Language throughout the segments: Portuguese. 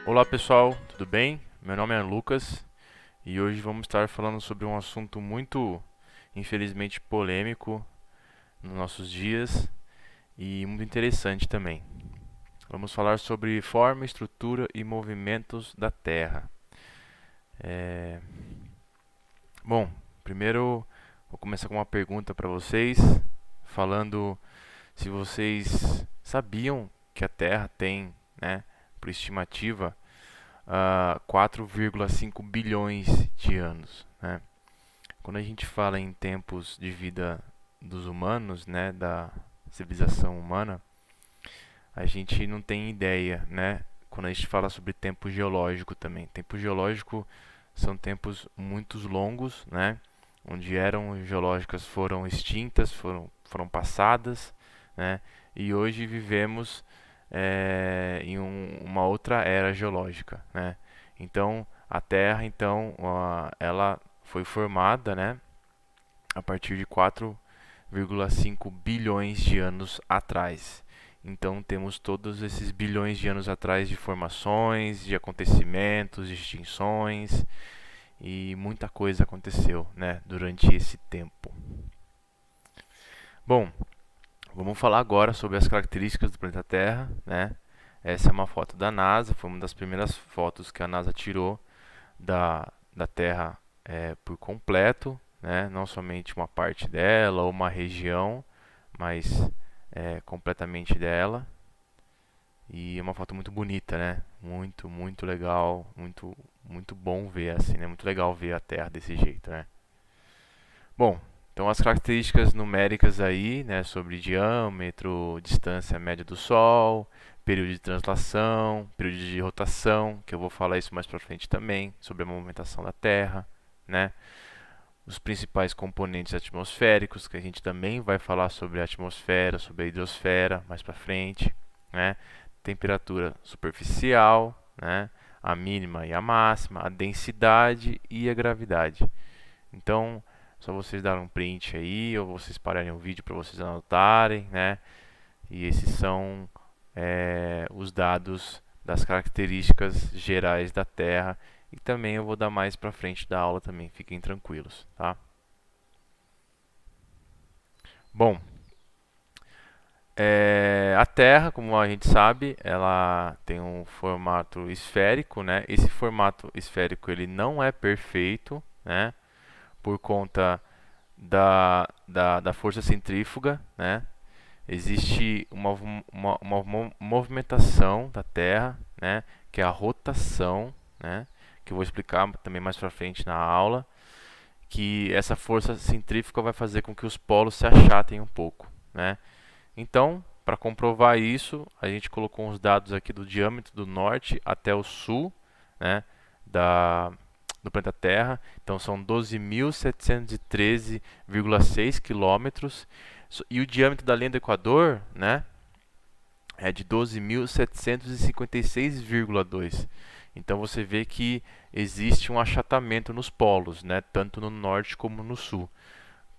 Olá pessoal, tudo bem? Meu nome é Lucas e hoje vamos estar falando sobre um assunto muito, infelizmente, polêmico nos nossos dias e muito interessante também. Vamos falar sobre forma, estrutura e movimentos da Terra. É... Bom, primeiro vou começar com uma pergunta para vocês, falando se vocês sabiam que a Terra tem, né, por estimativa, 4,5 bilhões de anos, né? Quando a gente fala em tempos de vida dos humanos, né, da civilização humana, a gente não tem ideia, né? Quando a gente fala sobre tempo geológico também. Tempo geológico são tempos muito longos, né? Onde eram geológicas foram extintas, foram passadas, né? E hoje vivemos em uma outra era geológica, né? Então a Terra, então, ela foi formada, né? A partir de 4,5 bilhões de anos atrás. Então temos todos esses bilhões de anos atrás de formações, de acontecimentos, de extinções e muita coisa aconteceu, né, durante esse tempo. Bom, vamos falar agora sobre as características do planeta Terra, né? Essa é uma foto da NASA, foi uma das primeiras fotos que a NASA tirou da Terra por completo, né? Não somente uma parte dela ou uma região, mas completamente dela. E é uma foto muito bonita, né? Muito, muito legal, muito bom ver assim, né? Muito legal ver a Terra desse jeito, né? Bom, então as características numéricas aí, né, sobre diâmetro, distância média do Sol, período de translação, período de rotação, que eu vou falar isso mais para frente também, sobre a movimentação da Terra, né? Os principais componentes atmosféricos, que a gente também vai falar sobre a atmosfera, sobre a hidrosfera mais para frente, né? Temperatura superficial, né? A mínima e a máxima, a densidade e a gravidade. Então, só vocês darem um print aí, ou vocês pararem o vídeo para vocês anotarem, né? E esses são os dados das características gerais da Terra. E também eu vou dar mais para frente da aula também, fiquem tranquilos, tá? Bom, a Terra, como a gente sabe, ela tem um formato esférico, né? Esse formato esférico ele não é perfeito, né? Por conta da força centrífuga, né? Existe uma movimentação da Terra, né? Que é a rotação, né? Que eu vou explicar também mais para frente na aula, que essa força centrífuga vai fazer com que os polos se achatem um pouco, né? Então, para comprovar isso, a gente colocou uns dados aqui do diâmetro do norte até o sul, né, da, do planeta Terra. Então, são 12.713,6 quilômetros. E o diâmetro da linha do Equador, né, é de 12.756,2. Então, você vê que existe um achatamento nos polos, né, tanto no norte como no sul,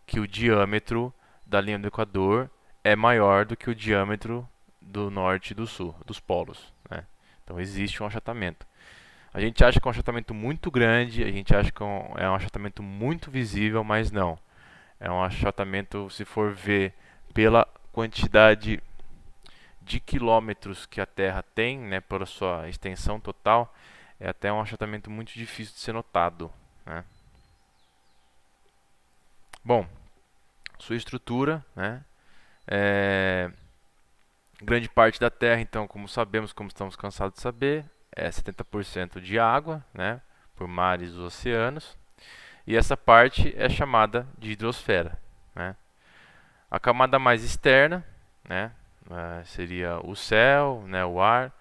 que o diâmetro da linha do Equador é maior do que o diâmetro do norte e do sul, dos polos, né? Então existe um achatamento. A gente acha que é um achatamento muito grande, a gente acha que é um achatamento muito visível, mas não. É um achatamento, se for ver pela quantidade de quilômetros que a Terra tem, né, pela sua extensão total, é até um achatamento muito difícil de ser notado, né? Bom, sua estrutura, né? É, grande parte da Terra, então, como sabemos, como estamos cansados de saber, é 70% de água, né, por mares e oceanos, e essa parte é chamada de hidrosfera, né. A camada mais externa, né, seria o céu, né, o ar,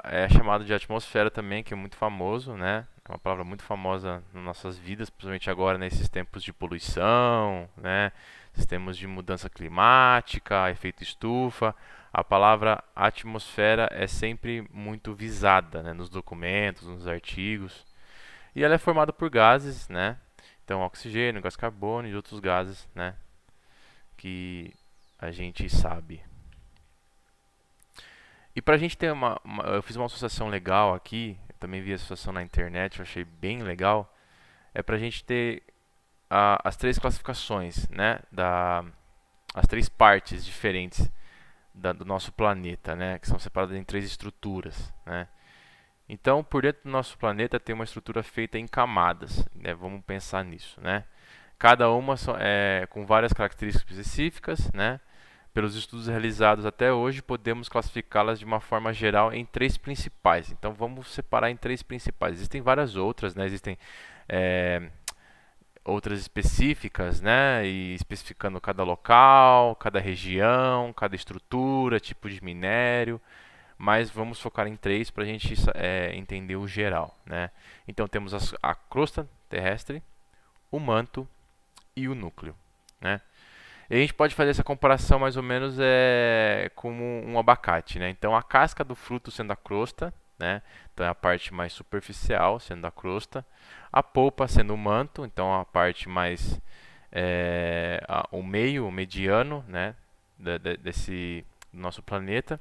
é chamado de atmosfera também, que é muito famoso, né, é uma palavra muito famosa nas nossas vidas, principalmente agora nesses tempos de poluição, né, sistemas de mudança climática, efeito estufa. A palavra atmosfera é sempre muito visada, né, nos documentos, nos artigos. E ela é formada por gases, né? Então, oxigênio, gás carbônico e outros gases, né, que a gente sabe. E pra gente ter eu fiz uma associação legal aqui, eu também vi a associação na internet, eu achei bem legal. É pra gente ter as três classificações, né? As três partes diferentes do nosso planeta, né? Que são separadas em três estruturas, né? Então, por dentro do nosso planeta tem uma estrutura feita em camadas, né? Vamos pensar nisso, né? Cada uma com várias características específicas, né? Pelos estudos realizados até hoje, podemos classificá-las de uma forma geral em três principais. Então, vamos separar em três principais. Existem várias outras, né? Existem é, outras específicas, né? E especificando cada local, cada região, cada estrutura, tipo de minério. Mas vamos focar em três para a gente entender o geral, né? Então, temos a crosta terrestre, o manto e o núcleo, né? E a gente pode fazer essa comparação mais ou menos como um abacate, né? Então a casca do fruto sendo a crosta, né? Então é a parte mais superficial sendo a crosta, a polpa sendo o manto, então a parte mais o meio, o mediano, né? Desse nosso planeta,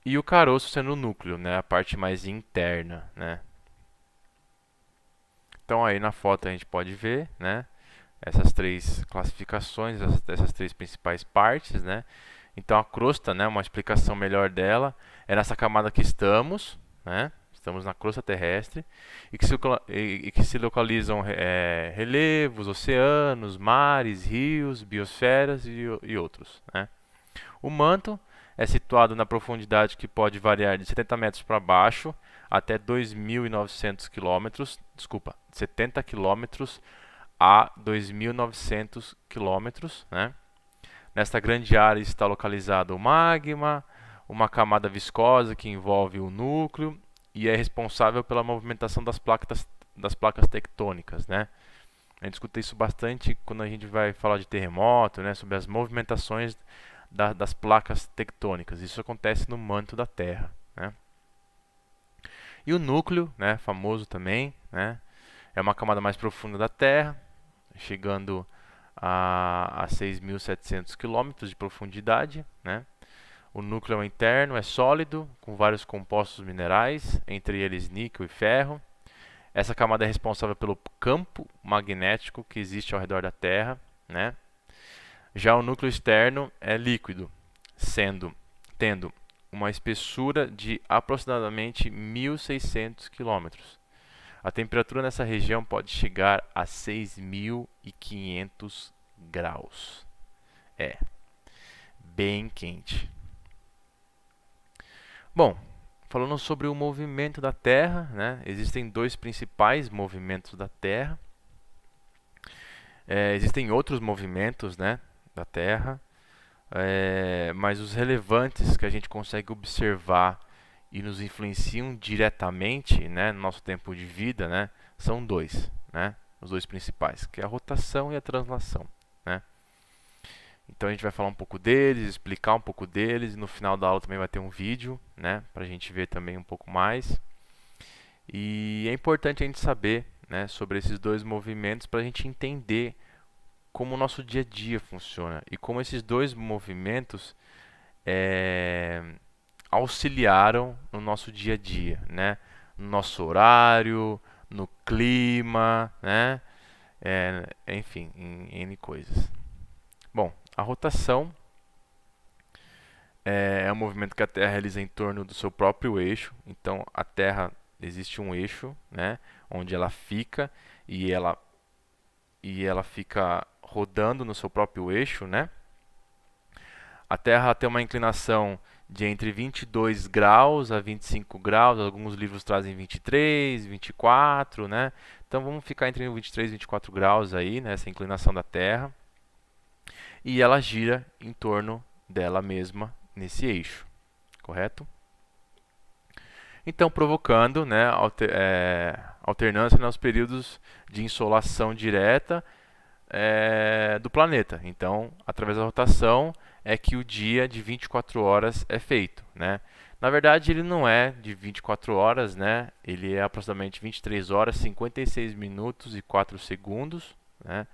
e o caroço sendo o núcleo, né? A parte mais interna, né? Então aí na foto a gente pode ver, né? Essas três classificações, essas três principais partes, né? Então a crosta, né, uma explicação melhor dela, é nessa camada que estamos, né? Estamos na crosta terrestre e que se localizam relevos, oceanos, mares, rios, biosferas e outros, né? O manto é situado na profundidade que pode variar de 70 metros para baixo até 2.900 quilômetros, desculpa, 70 quilômetros a 2.900 quilômetros, né? Nesta grande área está localizado o magma, uma camada viscosa que envolve o núcleo e é responsável pela movimentação das placas tectônicas, né? A gente escuta isso bastante quando a gente vai falar de terremoto, né? Sobre as movimentações das placas tectônicas. Isso acontece no manto da Terra, né? E o núcleo, né? Famoso também, né? É uma camada mais profunda da Terra, chegando a 6.700 quilômetros de profundidade, né? O núcleo interno é sólido, com vários compostos minerais, entre eles níquel e ferro. Essa camada é responsável pelo campo magnético que existe ao redor da Terra, né? Já o núcleo externo é líquido, tendo uma espessura de aproximadamente 1.600 quilômetros. A temperatura nessa região pode chegar a 6.500 graus. É bem quente. Bom, falando sobre o movimento da Terra, né? Existem dois principais movimentos da Terra. Existem outros movimentos, né, da Terra, mas os relevantes que a gente consegue observar e nos influenciam diretamente, né, no nosso tempo de vida, né, são dois, né, os dois principais, que é a rotação e a translação, né. Então a gente vai falar um pouco deles, explicar um pouco deles, e no final da aula também vai ter um vídeo, né, para a gente ver também um pouco mais. E é importante a gente saber, né, sobre esses dois movimentos para a gente entender como o nosso dia a dia funciona e como esses dois movimentos é, auxiliaram no nosso dia a dia, né? No nosso horário, no clima, né? Enfim, em N coisas. Bom, a rotação é um movimento que a Terra realiza em torno do seu próprio eixo. Então, a Terra existe um eixo, né? Onde ela fica e ela fica rodando no seu próprio eixo, né? A Terra tem uma inclinação de entre 22 graus a 25 graus, alguns livros trazem 23, 24, né? Então vamos ficar entre 23 e 24 graus aí, né, essa inclinação da Terra. E ela gira em torno dela mesma nesse eixo, correto? Então provocando, né, alternância nos períodos de insolação direta do planeta. Então, através da rotação é que o dia de 24 horas é feito, né? Na verdade, ele não é de 24 horas, né? Ele é aproximadamente 23 horas, 56 minutos e 4 segundos, né?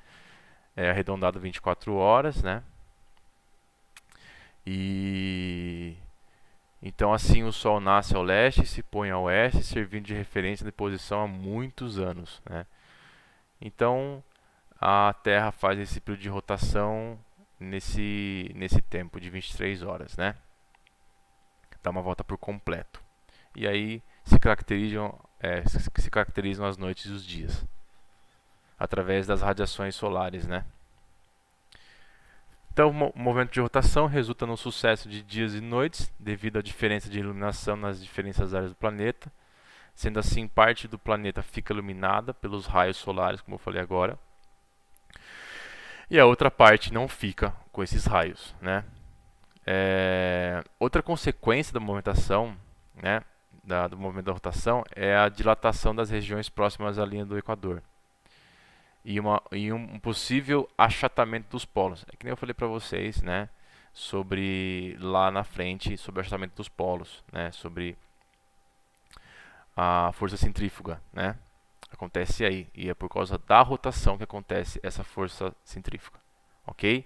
É arredondado 24 horas, né? E Então assim o Sol nasce ao leste e se põe ao oeste, servindo de referência de posição há muitos anos, né? Então a Terra faz esse período de rotação nesse tempo de 23 horas, né? Dá uma volta por completo. E aí se caracterizam as noites e os dias através das radiações solares, né? Então, o movimento de rotação resulta no sucesso de dias e noites devido à diferença de iluminação nas diferentes áreas do planeta. Sendo assim, parte do planeta fica iluminada pelos raios solares, como eu falei agora, e a outra parte não fica com esses raios, né? Outra consequência da movimentação, né, do movimento da rotação é a dilatação das regiões próximas à linha do Equador e um possível achatamento dos polos. É que nem eu falei para vocês, né, sobre lá na frente, sobre o achatamento dos polos, né, sobre a força centrífuga, né? Acontece aí, e é por causa da rotação que acontece essa força centrífuga, ok?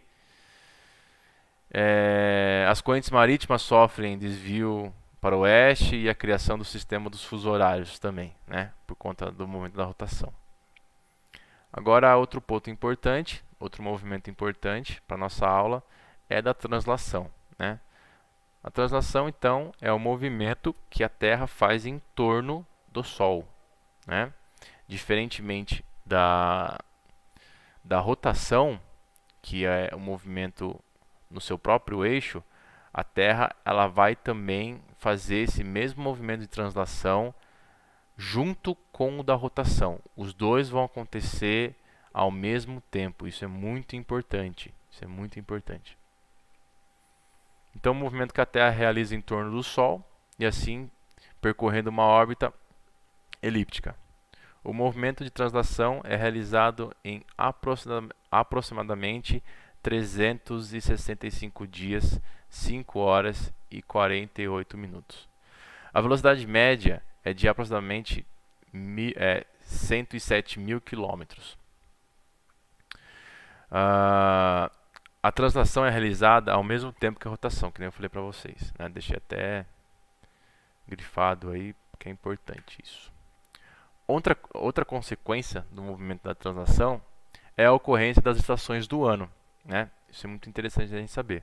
As correntes marítimas sofrem desvio para o oeste e a criação do sistema dos fusos horários também, né? Por conta do movimento da rotação. Agora, outro ponto importante, outro movimento importante para a nossa aula é da translação, né? A translação, então, é o movimento que a Terra faz em torno do Sol, né? Diferentemente da rotação, que é o movimento no seu próprio eixo, a Terra ela vai também fazer esse mesmo movimento de translação junto com o da rotação. Os dois vão acontecer ao mesmo tempo. Isso é muito importante. Isso é muito importante. Então, o movimento que a Terra realiza em torno do Sol e assim percorrendo uma órbita elíptica. O movimento de translação é realizado em aproximadamente 365 dias, 5 horas e 48 minutos. A velocidade média é de aproximadamente 107 mil quilômetros. A translação é realizada ao mesmo tempo que a rotação, que nem eu falei para vocês, né? Deixei até grifado aí, porque é importante isso. Outra consequência do movimento da translação é a ocorrência das estações do ano, né? Isso é muito interessante a gente saber.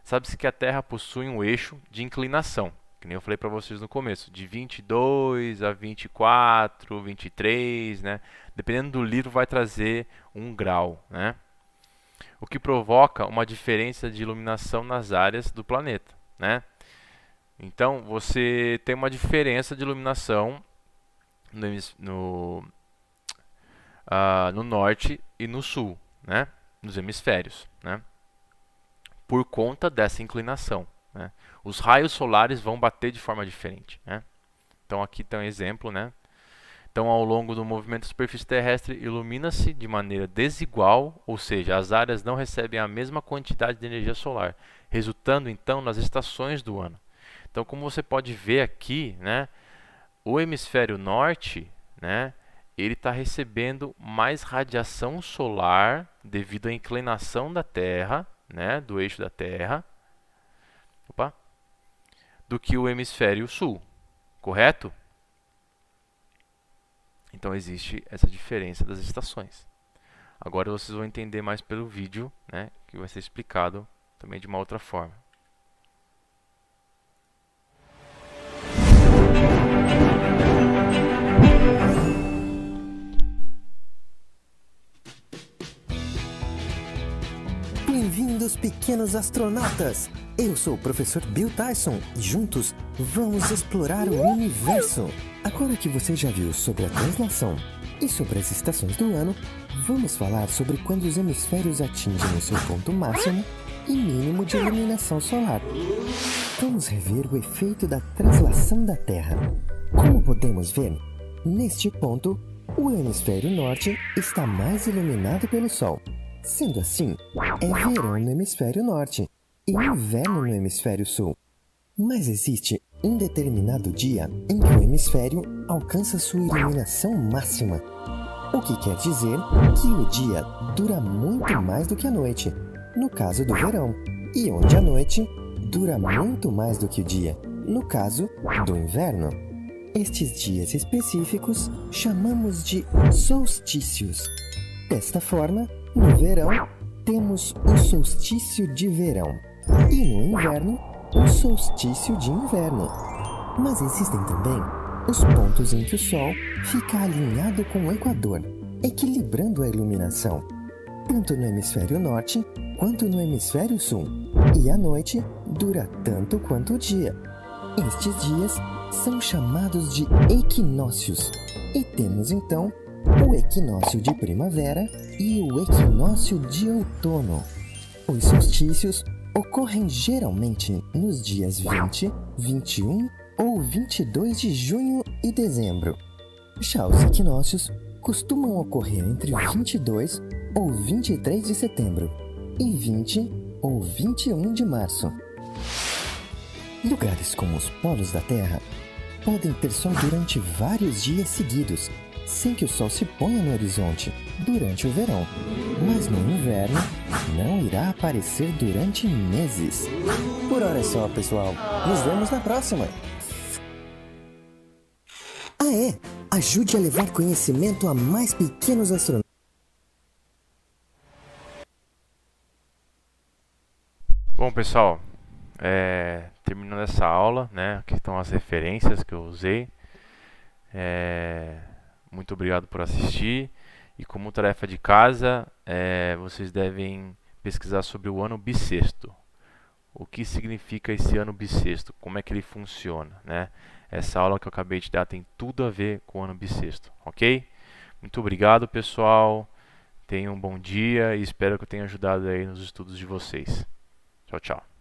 Sabe-se que a Terra possui um eixo de inclinação, que nem eu falei para vocês no começo, de 22 a 24, 23, né? Dependendo do livro vai trazer 1 grau, né? O que provoca uma diferença de iluminação nas áreas do planeta, né? Então, você tem uma diferença de iluminação no norte e no sul, né? Nos hemisférios, né? Por conta dessa inclinação, né? Os raios solares vão bater de forma diferente, né? Então, aqui tem um exemplo, né? Então, ao longo do movimento da superfície terrestre, ilumina-se de maneira desigual, ou seja, as áreas não recebem a mesma quantidade de energia solar, resultando então nas estações do ano. Então, como você pode ver aqui, né, o hemisfério norte, né, ele está recebendo mais radiação solar devido à inclinação da Terra, né, do eixo da Terra, do que o hemisfério sul, correto? Então existe essa diferença das estações. Agora vocês vão entender mais pelo vídeo, né, que vai ser explicado também de uma outra forma. Bem-vindos, pequenos astronautas! Eu sou o professor Bill Tyson e juntos vamos explorar o universo. Agora que você já viu sobre a translação e sobre as estações do ano, vamos falar sobre quando os hemisférios atingem o seu ponto máximo e mínimo de iluminação solar. Vamos rever o efeito da translação da Terra. Como podemos ver, neste ponto, o hemisfério norte está mais iluminado pelo Sol. Sendo assim, é verão no hemisfério norte e inverno no hemisfério sul. Mas existe um determinado dia em que o hemisfério alcança sua iluminação máxima. O que quer dizer que o dia dura muito mais do que a noite, no caso do verão, e onde a noite dura muito mais do que o dia, no caso do inverno. Estes dias específicos chamamos de solstícios. Desta forma, no verão, temos o solstício de verão e no inverno, o solstício de inverno. Mas existem também os pontos em que o Sol fica alinhado com o Equador, equilibrando a iluminação, tanto no hemisfério norte quanto no hemisfério sul, e a noite dura tanto quanto o dia. Estes dias são chamados de equinócios, e temos então o equinócio de primavera e o equinócio de outono. Os solstícios ocorrem geralmente nos dias 20, 21 ou 22 de junho e dezembro. Já os equinócios costumam ocorrer entre 22 ou 23 de setembro e 20 ou 21 de março. Lugares como os polos da Terra podem ter sol durante vários dias seguidos, sem que o sol se ponha no horizonte durante o verão. Mas no inverno, não irá aparecer durante meses. Por hora é só, pessoal. Nos vemos na próxima! Ah, é! Ajude a levar conhecimento a mais pequenos astronautas. Bom, pessoal, terminando essa aula, né, aqui estão as referências que eu usei. Muito obrigado por assistir. E como tarefa de casa, vocês devem pesquisar sobre o ano bissexto. O que significa esse ano bissexto? Como é que ele funciona, né? Essa aula que eu acabei de dar tem tudo a ver com o ano bissexto, ok? Muito obrigado, pessoal. Tenham um bom dia e espero que eu tenha ajudado aí nos estudos de vocês. Tchau, tchau.